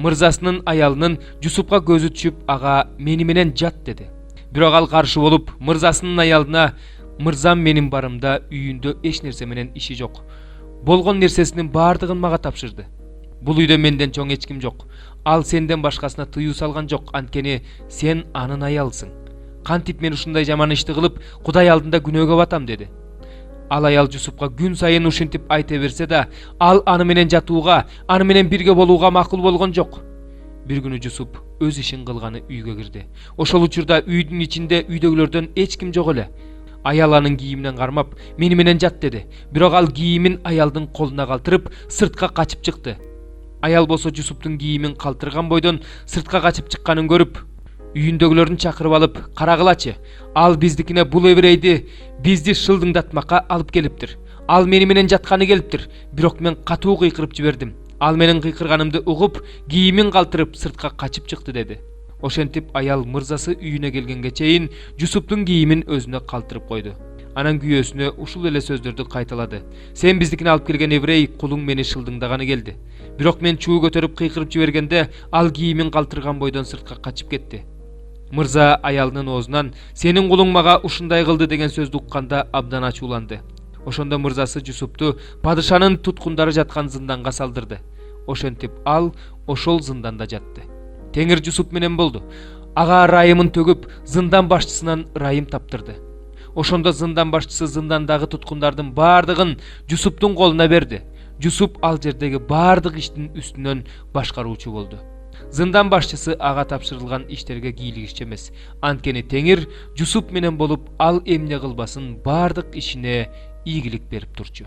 мырзасынын аялынын Жусупка көзү түшүп, ага мени менен жат деди. Бирок ал каршы болуп, мырзасынын аялына мырзам менин барымда үйүндө эч нерсе менен иши жок. Болгон нерсесинин баардыгын мага тапшырды. Бул үйдө менден чоң эч ким жок. Ал сенден башкасына тыюу салган жок, анткени сен анын аялысың. Кантип мен ушундай жаман ишти кылып, Кудай алдында күнөөгө батам деди. Ал аял Жусупка күн сайын ушинтип айта берсе да, ал аны менен жатууга, аны менен бирге болууга макул болгон жок. Бир күнү Жусуп өз ишин кылганы үйгө кирди. Ошол учурда үйдүн ичинде үйдөгүлөрдөн эч ким жок эле. Аял анын кийиминен кармап, мени менен жат деди. Бирок ал кийимин аялдын колуна калтырып, сыртка качып чыкты. Аял болсо Жусуптун кийимин калтырган бойдон сыртка качып чыкканын көрүп, үйүндөгүлөрүн чакырып алып, карагылачы, ал биздикине бул эбирейди бизди шылдыңдатмакка алып келиптир. Ал мени менен жатканы келиптир. Бирок мен катуу кыйкырып жибердим. Ал менин кыйкырганымды угуп, кийимин калтырып сыртка качып чыкты деди. Ошентип аял мырзасы үйүнө келгенге чейин Жусуптун кийимин өзүнө калтырып койду. Анан күйөөсүнө ушул эле сөздөрдү кайталады. Сен биздикине алып келген эбирей кулуң мени шылдыңдаганы келди. Бирок мен чуу көтөрүп кыйкырып жибергенде ал кийимин калтырган бойдон сыртка качып кетти. Мырза аялынын оозунан сенин кулуң мага ушундай кылды деген сөздү укканда абдан ачууланды. Ошондо мырзасы Жусупту падышанын туткундары жаткан зынданга салдырды. Ошентип ал ошол зынданда жатты. Теңир Жусуп менен болду. Ага ырайымын төгүп, зындан башчысынан ырайым таптырды. Ошондо зындан башчысы зындандагы туткундардын баардыгын Жусуптун колуна берди. Жусуп ал жердеги баардык иштин үстүнөн башкаруучу болду. Зындан башчысы ага тапшырылган иштерге кийлигишчи эмес. Анткени Теңир Жусуп менен болуп, ал эмне кылбасын баардык ишине ийгилик берип турчу.